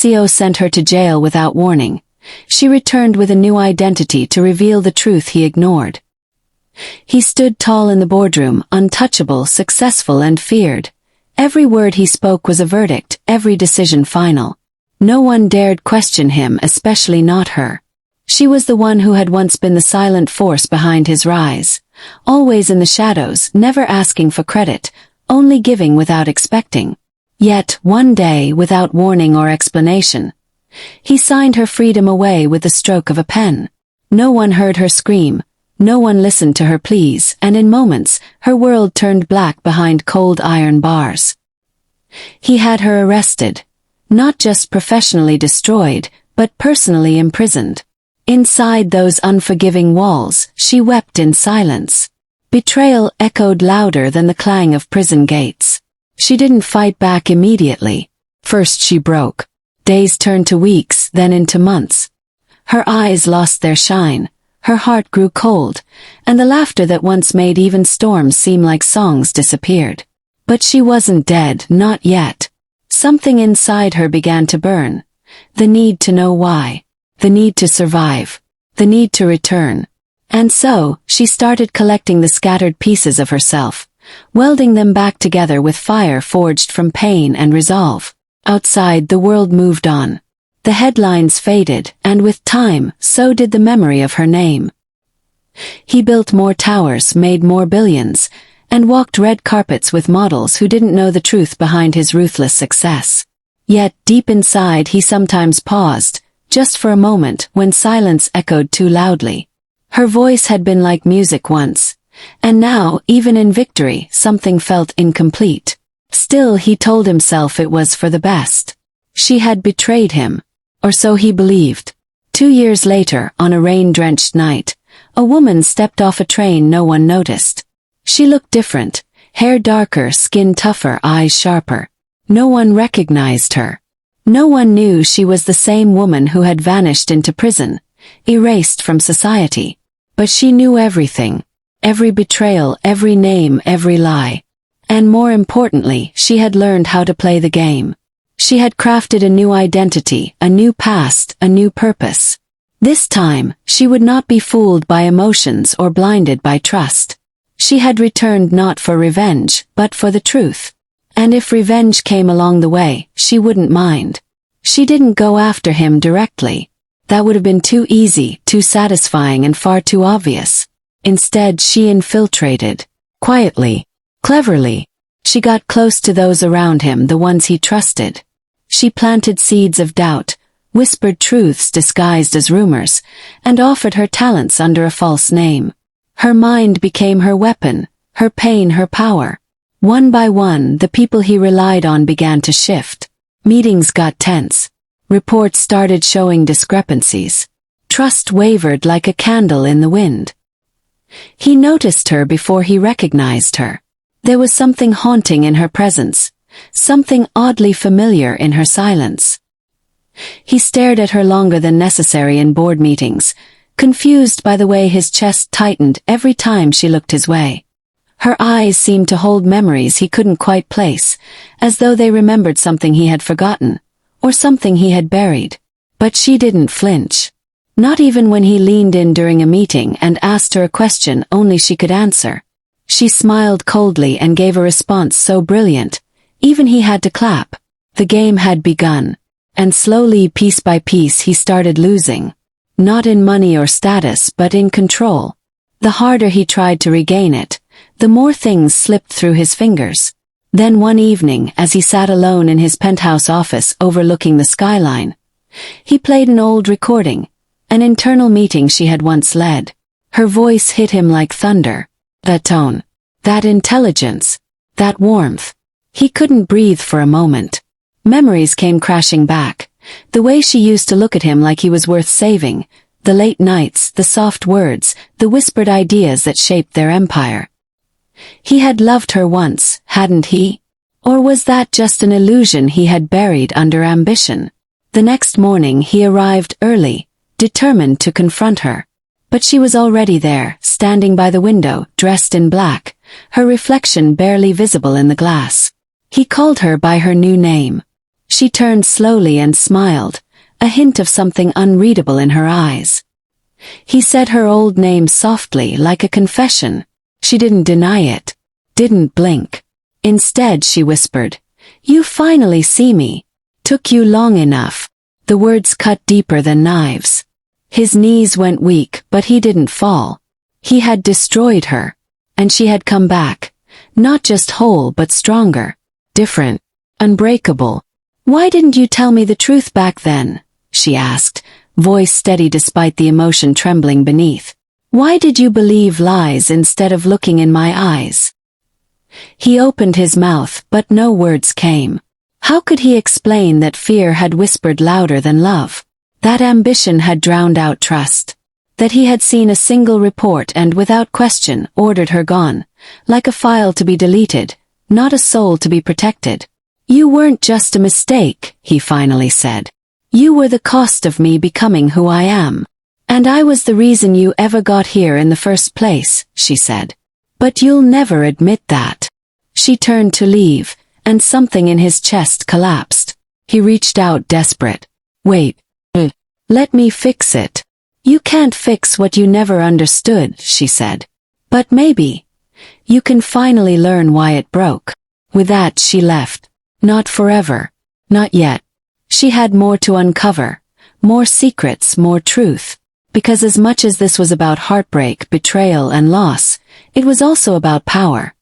CO sent her to jail without warning. She returned with a new identity to reveal the truth he ignored. He stood tall in the boardroom, untouchable, successful, and feared. Every word he spoke was a verdict, every decision final. No one dared question him, especially not her. She was the one who had once been the silent force behind his rise, always in the shadows, never asking for credit, only giving without expecting. Yet, one day, without warning or explanation, he signed her freedom away with the stroke of a pen. No one heard her scream, no one listened to her pleas, and in moments, her world turned black behind cold iron bars. He had her arrested, not just professionally destroyed, but personally imprisoned. Inside those unforgiving walls, she wept in silence. Betrayal echoed louder than the clang of prison gates. She didn't fight back immediately. First she broke. Days turned to weeks, then into months. Her eyes lost their shine, her heart grew cold, and the laughter that once made even storms seem like songs disappeared. But she wasn't dead, not yet. Something inside her began to burn. The need to know why. The need to survive. The need to return. And so, she started collecting the scattered pieces of herself, welding them back together with fire forged from pain and resolve. Outside, the world moved on. The headlines faded, and with time, so did the memory of her name. He built more towers, made more billions, and walked red carpets with models who didn't know the truth behind his ruthless success. Yet, deep inside, he sometimes paused, just for a moment, when silence echoed too loudly. Her voice had been like music once, and now, even in victory, something felt incomplete. Still, he told himself it was for the best. She had betrayed him, or so he believed. 2 years later, on a rain-drenched night, a woman stepped off a train no one noticed. She looked different, hair darker, skin tougher, eyes sharper. No one recognized her. No one knew she was the same woman who had vanished into prison, erased from society. But she knew everything. Every betrayal, every name, every lie. And more importantly, she had learned how to play the game. She had crafted a new identity, a new past, a new purpose. This time, she would not be fooled by emotions or blinded by trust. She had returned not for revenge, but for the truth. And if revenge came along the way, she wouldn't mind. She didn't go after him directly. That would have been too easy, too satisfying, and far too obvious. Instead, she infiltrated. Quietly. Cleverly. She got close to those around him, the ones he trusted. She planted seeds of doubt, whispered truths disguised as rumors, and offered her talents under a false name. Her mind became her weapon, her pain her power. One by one, the people he relied on began to shift. Meetings got tense. Reports started showing discrepancies. Trust wavered like a candle in the wind. He noticed her before he recognized her. There was something haunting in her presence, something oddly familiar in her silence. He stared at her longer than necessary in board meetings, confused by the way his chest tightened every time she looked his way. Her eyes seemed to hold memories he couldn't quite place, as though they remembered something he had forgotten, or something he had buried. But she didn't flinch. Not even when he leaned in during a meeting and asked her a question only she could answer. She smiled coldly and gave a response so brilliant, even he had to clap. The game had begun. And slowly, piece by piece, he started losing. Not in money or status, but in control. The harder he tried to regain it, the more things slipped through his fingers. Then one evening, as he sat alone in his penthouse office overlooking the skyline, he played an old recording, an internal meeting she had once led. Her voice hit him like thunder. That tone, that intelligence, that warmth. He couldn't breathe for a moment. Memories came crashing back. The way she used to look at him like he was worth saving. The late nights, the soft words, the whispered ideas that shaped their empire. He had loved her once, hadn't he? Or was that just an illusion he had buried under ambition? The next morning he arrived early, determined to confront her. But she was already there, standing by the window, dressed in black, her reflection barely visible in the glass. He called her by her new name. She turned slowly and smiled, a hint of something unreadable in her eyes. He said her old name softly, like a confession. She didn't deny it, didn't blink. Instead, she whispered, "You finally see me. Took you long enough." The words cut deeper than knives. His knees went weak, but he didn't fall. He had destroyed her, and she had come back, not just whole but stronger, different, unbreakable. "Why didn't you tell me the truth back then?" she asked, voice steady despite the emotion trembling beneath. "Why did you believe lies instead of looking in my eyes?" He opened his mouth, but no words came. How could he explain that fear had whispered louder than love? That ambition had drowned out trust? That he had seen a single report and without question ordered her gone, like a file to be deleted, not a soul to be protected? "You weren't just a mistake," he finally said. "You were the cost of me becoming who I am. And I was the reason you ever got here in the first place," she said. "But you'll never admit that." She turned to leave, and something in his chest collapsed. He reached out desperate. "Wait. Let me fix it." "You can't fix what you never understood," she said. "But maybe you can finally learn why it broke." With that, she left. Not forever. Not yet. She had more to uncover. More secrets, more truth. Because as much as this was about heartbreak, betrayal, and loss, it was also about power.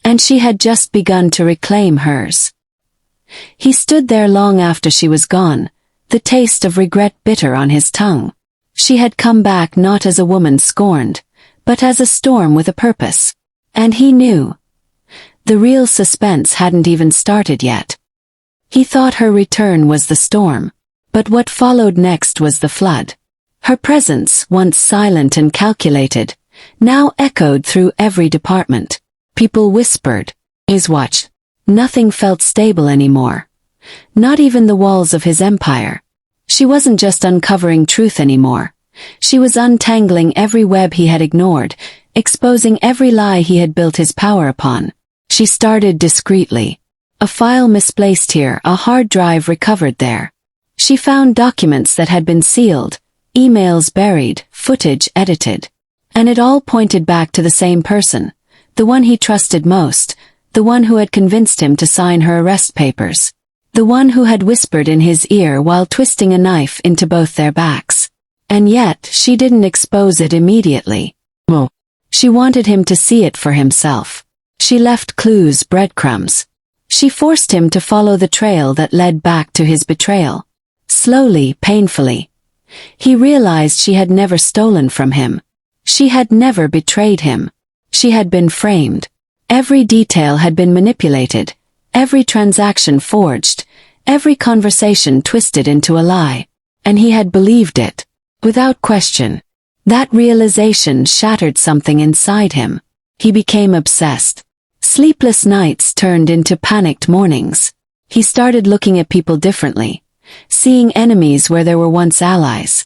And she had just begun to reclaim hers. He stood there long after she was gone, the taste of regret bitter on his tongue. She had come back not as a woman scorned, but as a storm with a purpose. And he knew. The real suspense hadn't even started yet. He thought her return was the storm, but what followed next was the flood. Her presence, once silent and calculated, now echoed through every department. People whispered, "His watch." Nothing felt stable anymore. Not even the walls of his empire. She wasn't just uncovering truth anymore. She was untangling every web he had ignored, exposing every lie he had built his power upon. She started discreetly. A file misplaced here, a hard drive recovered there. She found documents that had been sealed, emails buried, footage edited. And it all pointed back to the same person, the one he trusted most, the one who had convinced him to sign her arrest papers. The one who had whispered in his ear while twisting a knife into both their backs. And yet, she didn't expose it immediately. No. She wanted him to see it for himself. She left clues, breadcrumbs. She forced him to follow the trail that led back to his betrayal. Slowly, painfully. He realized she had never stolen from him. She had never betrayed him. She had been framed. Every detail had been manipulated. Every transaction forged, every conversation twisted into a lie. And he had believed it. Without question. That realization shattered something inside him. He became obsessed. Sleepless nights turned into panicked mornings. He started looking at people differently, seeing enemies where there were once allies.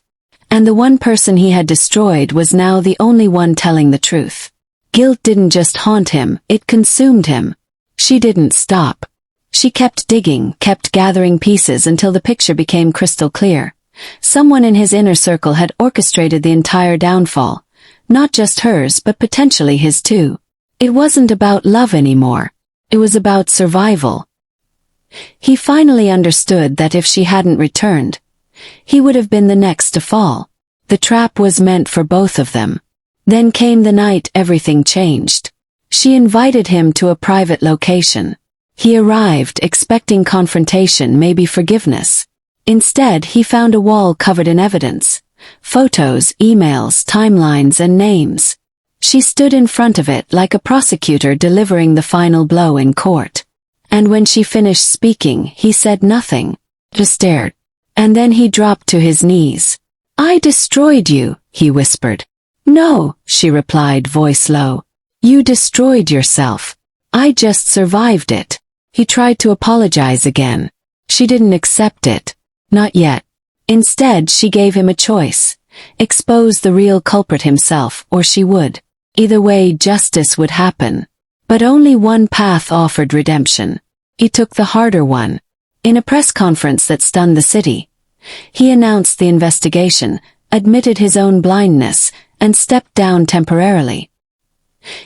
And the one person he had destroyed was now the only one telling the truth. Guilt didn't just haunt him, it consumed him. She didn't stop. She kept digging, kept gathering pieces until the picture became crystal clear. Someone in his inner circle had orchestrated the entire downfall. Not just hers, but potentially his too. It wasn't about love anymore. It was about survival. He finally understood that if she hadn't returned, he would have been the next to fall. The trap was meant for both of them. Then came the night everything changed. She invited him to a private location. He arrived expecting confrontation, maybe forgiveness. Instead, he found a wall covered in evidence. Photos, emails, timelines, and names. She stood in front of it like a prosecutor delivering the final blow in court. And when she finished speaking, he said nothing. Just stared. And then he dropped to his knees. "I destroyed you," he whispered. "No," she replied, voice low. "You destroyed yourself. I just survived it." He tried to apologize again. She didn't accept it. Not yet. Instead, she gave him a choice. Expose the real culprit himself, or she would. Either way, justice would happen. But only one path offered redemption. He took the harder one. In a press conference that stunned the city, he announced the investigation, admitted his own blindness, and stepped down temporarily.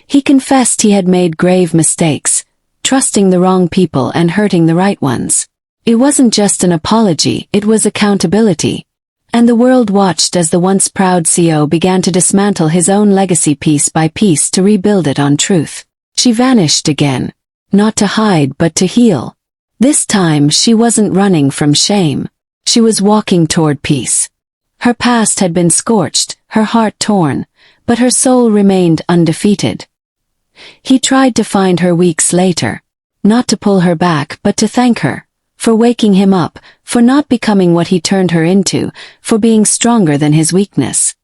He confessed he had made grave mistakes, trusting the wrong people and hurting the right ones. It wasn't just an apology, it was accountability. And the world watched as the once proud CEO began to dismantle his own legacy piece by piece to rebuild it on truth. She vanished again. Not to hide but to heal. This time she wasn't running from shame. She was walking toward peace. Her past had been scorched, her heart torn, but her soul remained undefeated. He tried to find her weeks later. Not to pull her back but to thank her. For waking him up, for not becoming what he turned her into, for being stronger than his weakness.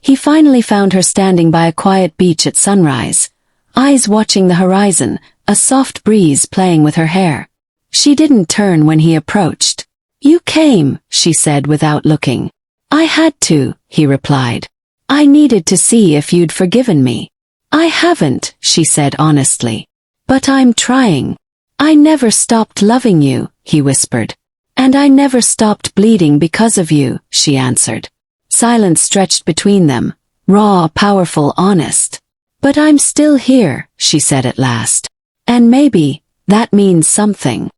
He finally found her standing by a quiet beach at sunrise, eyes watching the horizon, a soft breeze playing with her hair. She didn't turn when he approached. "You came," she said without looking. "I had to," he replied. "I needed to see if you'd forgiven me." "I haven't," she said honestly. "But I'm trying. I never stopped loving you," he whispered. "And I never stopped bleeding because of you," she answered. Silence stretched between them, raw, powerful, honest. "But I'm still here," she said at last. "And maybe that means something."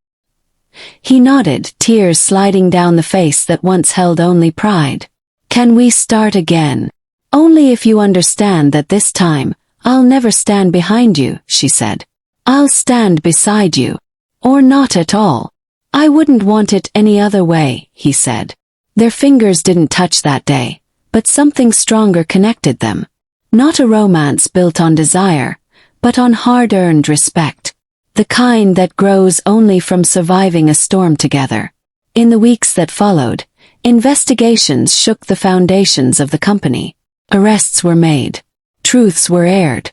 He nodded, tears sliding down the face that once held only pride. "Can we start again? Only if you understand that this time, I'll never stand behind you," she said. "I'll stand beside you. Or not at all. I wouldn't want it any other way," he said. Their fingers didn't touch that day, but something stronger connected them. Not a romance built on desire, but on hard-earned respect. The kind that grows only from surviving a storm together. In the weeks that followed, investigations shook the foundations of the company. Arrests were made. Truths were aired.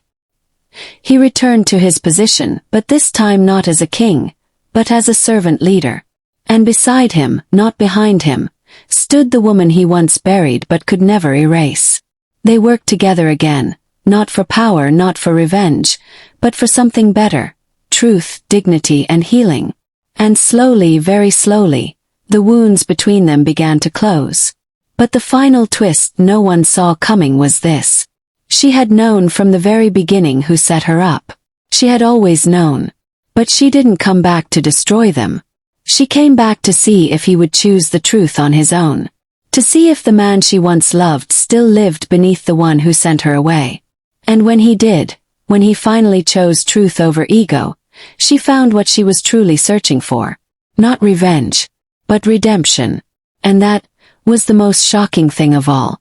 He returned to his position, but this time not as a king, but as a servant leader. And beside him, not behind him, stood the woman he once buried but could never erase. They worked together again, not for power, not for revenge, but for something better, truth, dignity, and healing. And slowly, very slowly, the wounds between them began to close. But the final twist no one saw coming was this. She had known from the very beginning who set her up. She had always known. But she didn't come back to destroy them. She came back to see if he would choose the truth on his own. To see if the man she once loved still lived beneath the one who sent her away. And when he did, when he finally chose truth over ego, she found what she was truly searching for. Not revenge, but redemption. And that was the most shocking thing of all.